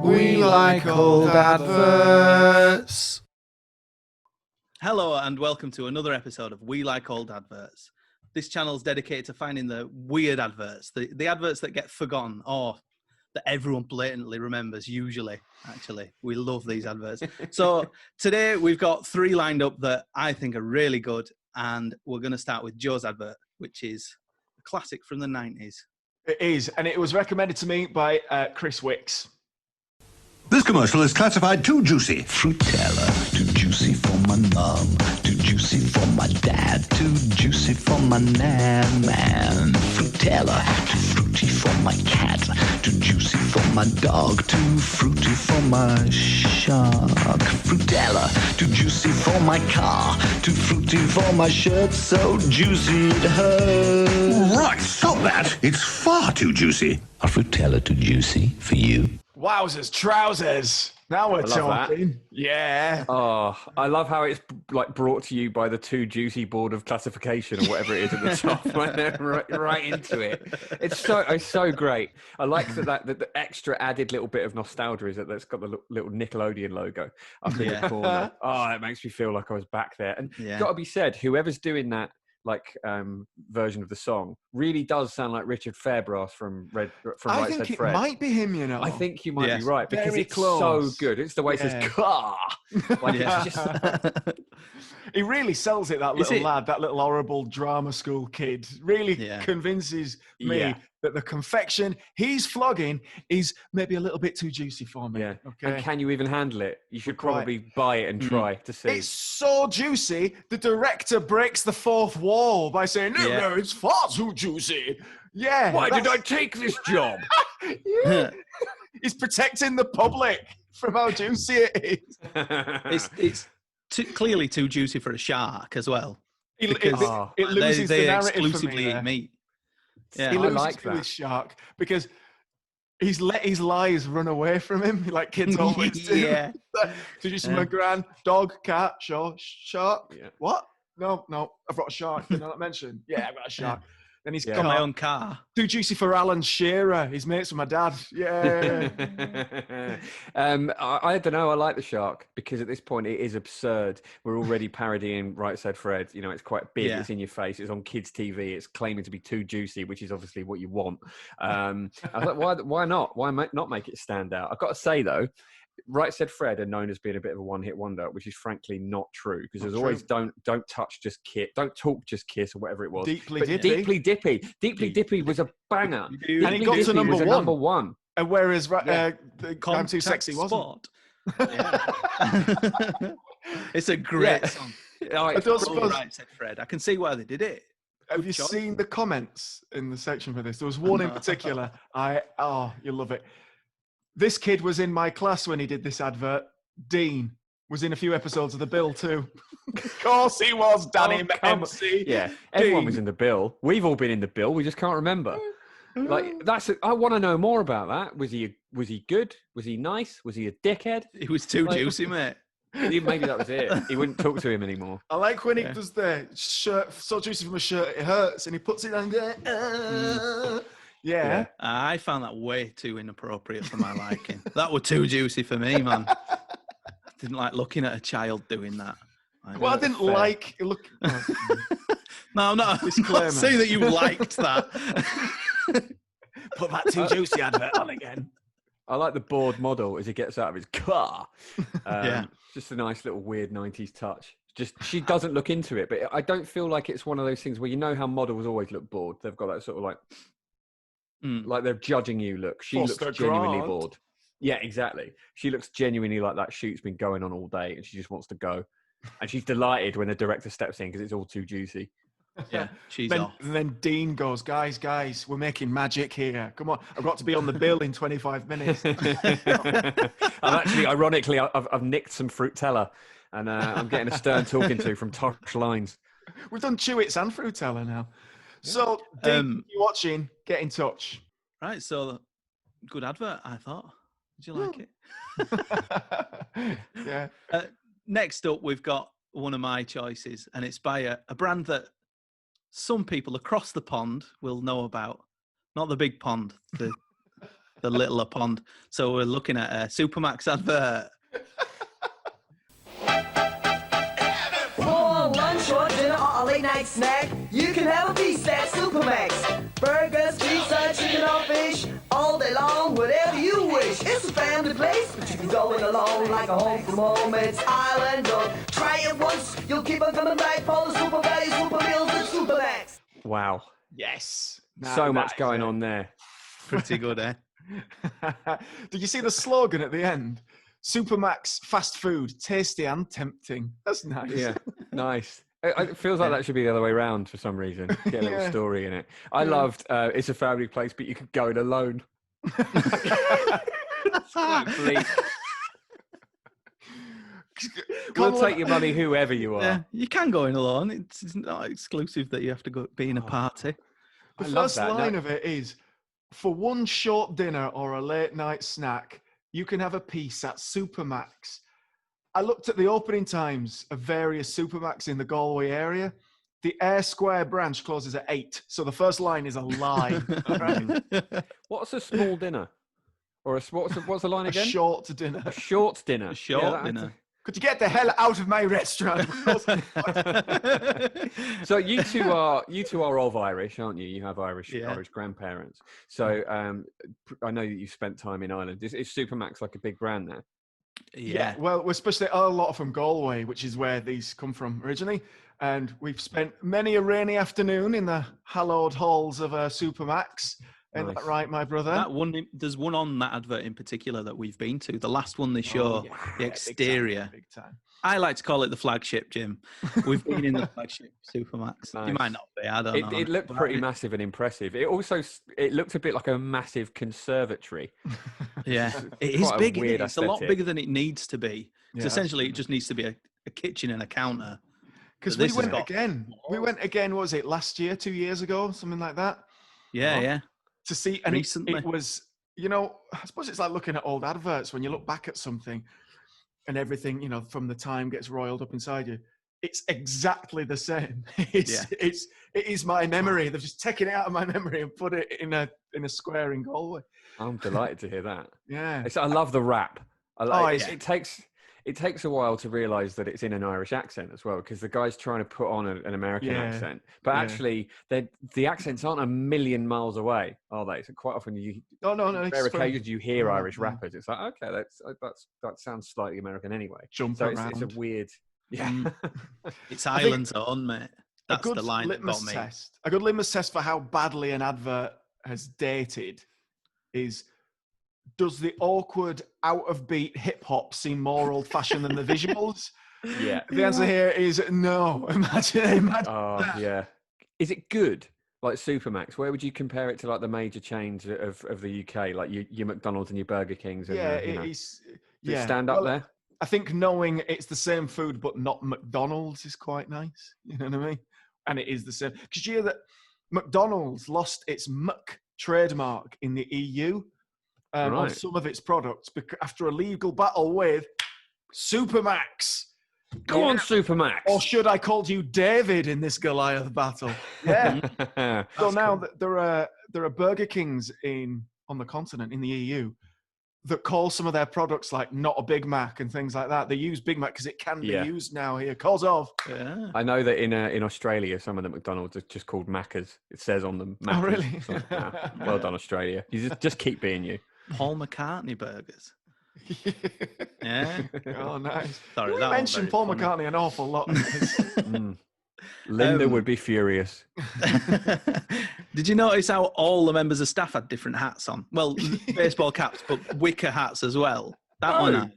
We like old adverts. Hello and welcome to another episode of We Like Old Adverts. This channel is dedicated to finding the weird adverts, the adverts that get forgotten or that everyone blatantly remembers usually, actually. We love these adverts. So today we've got three lined up that I think are really good, and we're going to start with Joe's advert, which is a classic from the 90s. It is, and it was recommended to me by Chris Wicks. This commercial is classified too juicy. Fruit-Tella, too juicy for my mum, too juicy for my dad, too juicy for my man. Fruit-Tella, too fruity for my cat, too juicy for my dog, too fruity for my shark. Fruit-Tella, too juicy for my car, too fruity for my shirt, so juicy it hurts. Right, stop that. It's far too juicy. Are Fruit-Tella too juicy for you? Wowzers, trousers. Now we're talking. Yeah. Oh, I love how it's like brought to you by the Too Juicy Board of Classification or whatever it is at the top. Right there, right into it. It's so great. I like that the extra added little bit of nostalgia is that's got the little Nickelodeon logo up in the corner. Oh, it makes me feel like I was back there. And got to be said, whoever's doing that version of the song really does sound like Richard Fairbrass from Right Said Fred. I think it might be him, you know. I think you might be right because Very it's close. so good. It's the way it says "car." Like it's just He really sells it, that little lad, that little horrible drama school kid. Really convinces me that the confection he's flogging is maybe a little bit too juicy for me. Yeah. Okay. And can you even handle it? You should probably buy it and try to see. It's so juicy, the director breaks the fourth wall by saying, no, it's far too juicy. Yeah. Why did I take this job? He's protecting the public from how juicy it is. It's clearly too juicy for a shark as well. It loses they the narrative exclusively for me eat meat. He Yeah, loses like to that. his shark because he's let his lies run away from him, like kids always do. Yeah. So just my grand dog, cat, shark. Yeah. What? No, I've got a shark. Did I not mention? Yeah, I've got a shark. Then he's got my own car. Too juicy for Alan Shearer. He's mates with my dad. Yeah. I don't know. I like the shark because at this point it is absurd. We're already parodying Right Said Fred. You know, it's quite big. It's in your face. It's on kids' TV. It's claiming to be too juicy, which is obviously what you want. I thought, why not? Why not make it stand out? I've got to say though, Right Said Fred are known as being a bit of a one-hit wonder, which is frankly not true because there's always don't touch, just kiss, don't talk, just kiss, or whatever it was. Deeply Dippy was a banger, and it got to number one. And whereas I'm Too Sexy wasn't. It's a great song. I don't suppose. Right Said Fred. I can see why they did it. Have you seen the comments in the section for this? There was one in particular. You'll love it. This kid was in my class when he did this advert. Dean was in a few episodes of The Bill too. Of course he was, Danny MC. Yeah, everyone was in The Bill. We've all been in The Bill. We just can't remember. I want to know more about that. Was he good? Was he nice? Was he a dickhead? He was too juicy, mate. Maybe that was it. He wouldn't talk to him anymore. I like when he does the shirt, so juicy from a shirt it hurts, and he puts it on there. Yeah. I found that way too inappropriate for my liking. That was too juicy for me, man. I didn't like looking at a child doing that. I didn't like look. No, I'm not. Disclaimer. Not saying that you liked that. Put that too juicy advert on again. I like the bored model as he gets out of his car. Just a nice little weird 90s touch. Just she doesn't look into it, but I don't feel like it's one of those things where you know how models always look bored. They've got that sort of like they're judging you look. She looks genuinely bored. Yeah, exactly. She looks genuinely like that shoot's been going on all day and she just wants to go. And she's delighted when the director steps in because it's all too juicy. Yeah, she's off. And then Dean goes, guys, we're making magic here. Come on, I've got to be on the bill in 25 minutes. Ironically, I've nicked some Fruit-Tella and I'm getting a stern talking to from Tosh Lines. We've done Chewits and Fruit-Tella now. So, Dean, if you're watching, get in touch. Right, so good advert, I thought. Did you like it? Yeah. Next up, we've got one of my choices, and it's by a brand that some people across the pond will know about. Not the big pond, the the littler pond. So we're looking at a Supermacs advert. For lunch or dinner or a late night snack, you can have a feast at Supermacs. Burgers, pizza, chicken or fish, all day long, whatever you wish. It's a family place, but you can go in alone like a home from home. It's island or try it once, you'll keep on coming back for the super value, super meals at Supermacs. Wow. Yes. So much going on there. Pretty good, eh? Did you see the slogan at the end? Supermacs fast food, tasty and tempting. That's nice. Yeah, nice. It feels like that should be the other way around for some reason. Get a little story in it. I loved it's a family place, but you could go in alone. That's quite bleak. We'll take your money, whoever you are. Yeah, you can go in alone. It's not exclusive that you have to go be in a party. The I love first that. line of it is, for one short dinner or a late night snack, you can have a piece at Supermacs. I looked at the opening times of various Supermacs in the Galway area. The Ayr Square branch closes at 8, so the first line is a lie. All right? What's a small dinner? Or what's the line A again? short dinner. A short dinner. A short dinner. Could you get the hell out of my restaurant? So you two are of Irish, aren't you? You have Irish grandparents. So I know that you've spent time in Ireland. Is Supermacs like a big brand there? Yeah. Well, we're especially a lot from Galway, which is where these come from originally. And we've spent many a rainy afternoon in the hallowed halls of Supermacs. Ain't that Nice. right, my brother? That one, there's one on that advert in particular that we've been to. The last one they show, the exterior. Big time. I like to call it the flagship, Jim. We've been in the flagship Supermacs. Nice. You might not be, I don't know. It looked pretty massive and impressive. It looked a bit like a massive conservatory. Yeah, it is quite a big. weird It's a lot aesthetic. bigger than it needs to be. Yeah, So essentially, it just needs to be a kitchen and a counter. Because But we this has went got- again. We went again, what was it, last year, 2 years ago, something like that? Yeah, yeah. To see, and Recently. it was, I suppose it's like looking at old adverts when you look back at something and everything, from the time gets roiled up inside you. It's exactly the same. It is my memory. They've just taken it out of my memory and put it in a square in Galway. I'm delighted to hear that. Yeah. I love the rap. it's- It takes a while to realise that it's in an Irish accent as well, because the guy's trying to put on an American accent, but actually the accents aren't a million miles away, are they? So quite often No. rare it's from- occasions you hear Irish rappers. It's like, okay, that sounds slightly American anyway. Jump So around. it's a weird, It's Ireland's own, mate. That's a good the line that litmus got me. test. A good litmus test for how badly an advert has dated is, does the awkward, out of beat hip hop seem more old fashioned than the visuals? yeah. The answer here is no. Imagine. Oh yeah. Is it good? Like Supermacs, where would you compare it to, like the major chains of the UK, like your McDonald's and your Burger Kings? And Yeah, it is. Does it stand up there? I think knowing it's the same food but not McDonald's is quite nice. You know what I mean? And it is the same. Because you hear that McDonald's lost its Mc trademark in the EU on Right. some of its products after a legal battle with Supermacs. Go on, Supermacs. Or should I call you David in this Goliath battle? Yeah. So now there are Burger Kings on the continent in the EU that call some of their products like not a Big Mac and things like that. They use Big Mac because it can be used now here. Cause of. Yeah. I know that in Australia, some of the McDonald's are just called Maccas. It says on them. Maccas. Oh, really? So, well done, Australia. You just keep being you. Paul McCartney burgers. Yeah. Oh, nice. Sorry, We that wasn't mentioned very Paul funny. McCartney an awful lot. in this. Linda would be furious. Did you notice how all the members of staff had different hats on? Well, baseball caps, but wicker hats as well. That one had.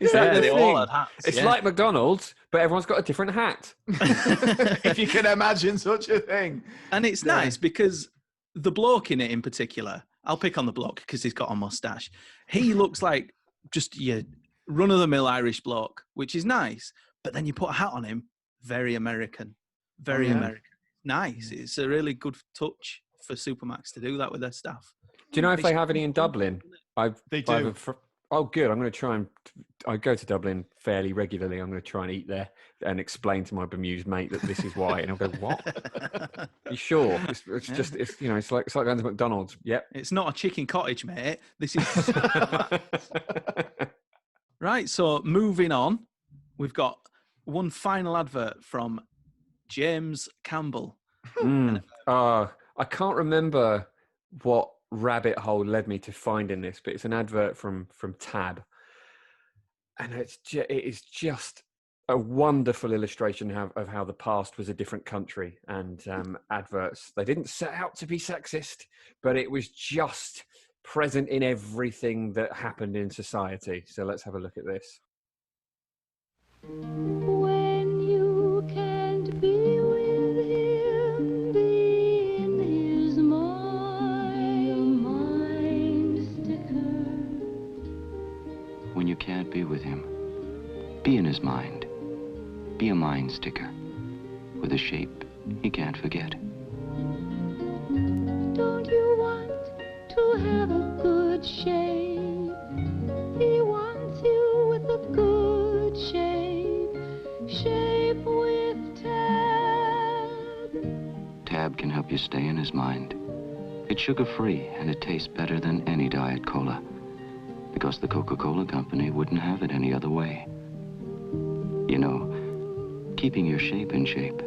Is that the they thing? all had hats. It's yeah. like McDonald's, but everyone's got a different hat. If you can imagine such a thing. And it's nice because the bloke in it in particular, I'll pick on the bloke because he's got a mustache. He looks like just your run-of-the-mill Irish bloke, which is nice. But then you put a hat on him, very American. Very American. Nice. It's a really good touch for Supermacs to do that with their staff. Do you know if they have any in Dublin? They do. Oh, good. I'm going to try and. I go to Dublin fairly regularly. I'm going to try and eat there and explain to my bemused mate that this is why. And I'll go, "What? You sure? It's just it's it's like going to McDonald's. Yep. It's not a chicken cottage, mate. This is right. So moving on, we've got one final advert from James Campbell. I can't remember what rabbit hole led me to finding this, but it's an advert from Tab, and it is just a wonderful illustration of how the past was a different country, and adverts, they didn't set out to be sexist, but it was just present in everything that happened in society. So let's have a look at this. When you can't be with him, be in his mind sticker. When you can't be with him, be in his mind. Be a mind sticker with a shape he can't forget. Don't you want to have a good shape? He wants you with a good shape. Shape with Tab. Tab can help you stay in his mind. It's sugar-free and it tastes better than any Diet Cola, because the Coca-Cola company wouldn't have it any other way. You know, keeping your shape in shape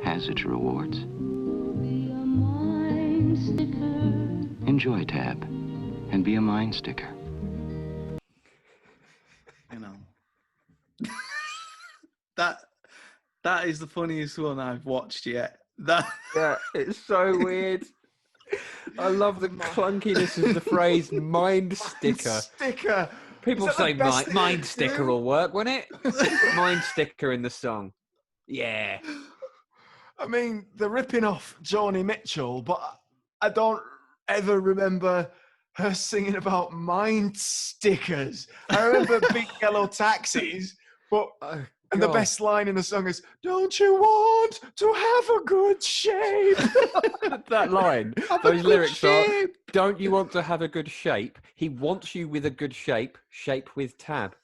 has its rewards. Be a mind sticker. Enjoy Tab and be a mind sticker. You know, that is the funniest one I've watched yet. That Yeah, it's so weird. I love the clunkiness of the phrase "mind sticker." Sticker. People Is that the say best thing mind you can sticker do? will work, won't it? Mind sticker in the song. Yeah. I mean, they're ripping off Joni Mitchell, but I don't ever remember her singing about mind stickers. I remember Big Yellow Taxis, but and the God. best line in the song is, "Don't you want to have a good shape?" That line, Have a those good lyrics are, shape. "Don't you want to have a good shape? He wants you with a good shape, shape with Tab."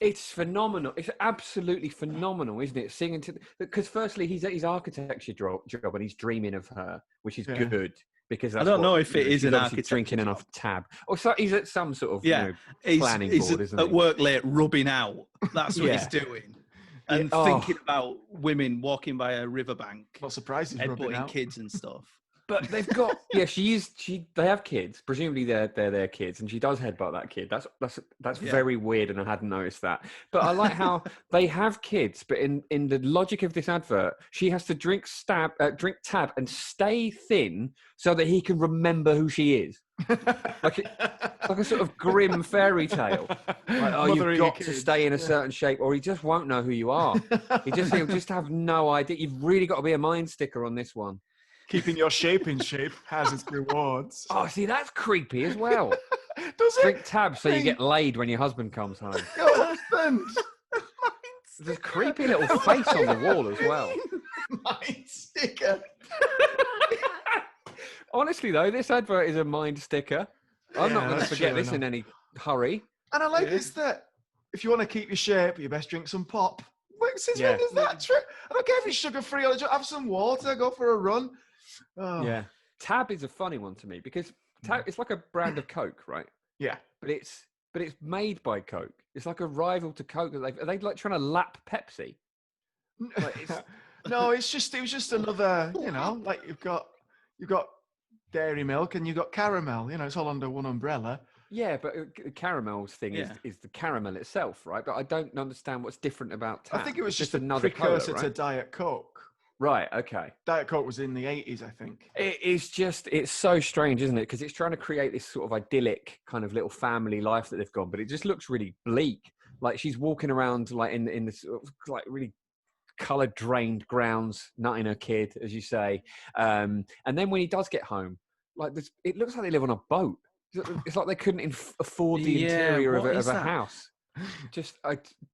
It's phenomenal. It's absolutely phenomenal, isn't it? Singing to, because firstly, he's at his architecture job and he's dreaming of her, which is Yeah. good. Because I that's don't know if it is she's an obviously architecture drinking job. enough Tab. Or so he's at some sort of planning he's board, isn't at he? work late, rubbing out. That's what he's Yeah. doing, and Yeah, thinking about women walking by a riverbank, Not surprised he's rubbing headbutting out. kids and stuff. But they've got they have kids. Presumably they're their kids, and she does headbutt that kid. That's very weird, and I hadn't noticed that. But I like how they have kids, but in the logic of this advert, she has to drink Tab and stay thin so that he can remember who she is. like a sort of grim fairy tale. Like, oh, Mothering you've your got to kids. stay in a certain shape, or he just won't know who you are. He'll just have no idea. You've really got to be a mind sticker on this one. Keeping your shape in shape has its rewards. Oh, see, that's creepy as well. Does it? Drink Tab so you get laid when your husband comes home. Your husband. There's a creepy little face on the wall as well. Mind sticker. Honestly, though, this advert is a mind sticker. I'm not Yeah, going to that's forget true this in enough. any hurry. And I like this that if you want to keep your shape, you best drink some pop. Like, since Yeah. when is that true? I don't care if it's sugar-free or just have some water, go for a run. Oh. Yeah. Tab is a funny one to me because Tab, it's like a brand of Coke, right? Yeah. But it's made by Coke. It's like a rival to Coke. Are they like trying to lap Pepsi? Like, it's, No, it was just another, like you've got dairy milk and you've got caramel, it's all under one umbrella. yeah, but the caramel's thing is the caramel itself, right? But I don't understand what's different about Tab. I think it was It's just a another precursor colour, to right? Diet Coke. Right, okay. Diet Coke was in the 80s, I think. It's so strange, isn't it? Because it's trying to create this sort of idyllic kind of little family life that they've got, but it just looks really bleak. Like she's walking around like in this sort of, like really colour drained grounds, nutting her kid, as you say. And then when he does get home, like this, it looks like they live on a boat. It's like they couldn't afford the interior of what a is that? house.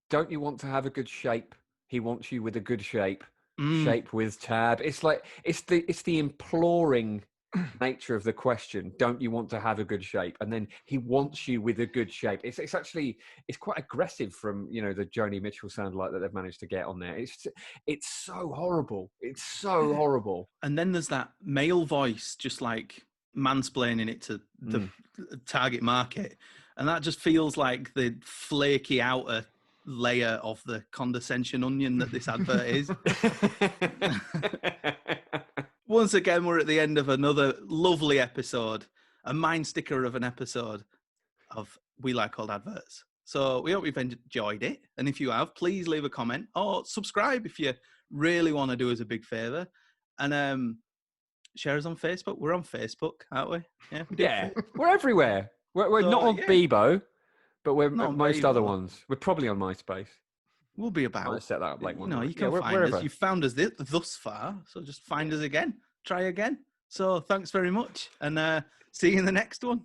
Don't you want to have a good shape? He wants you with a good shape. Shape with Tab. It's like it's the imploring nature of the question, don't you want to have a good shape? And then he wants you with a good shape. It's quite aggressive from, you know, the Joni Mitchell soundbite that they've managed to get on there. It's so horrible. It's so horrible. And then there's that male voice just like mansplaining it to the target market. And that just feels like the flaky outer layer of the condescension onion that this advert is. Once again, we're at the end of another lovely episode, a mind sticker of an episode of We Like Old Adverts. So we hope you've enjoyed it. And if you have, please leave a comment or subscribe if you really want to do us a big favour. And share us on Facebook. We're on Facebook, aren't we? Yeah, we're everywhere. We're So, not on yeah. Bebo, but we're Not on most Bebo. other ones. We're probably on MySpace. We'll be I about. might set that up like one You know, night. you can find wherever. us. You found us thus far, so just find us again. Try again. So thanks very much, and see you in the next one.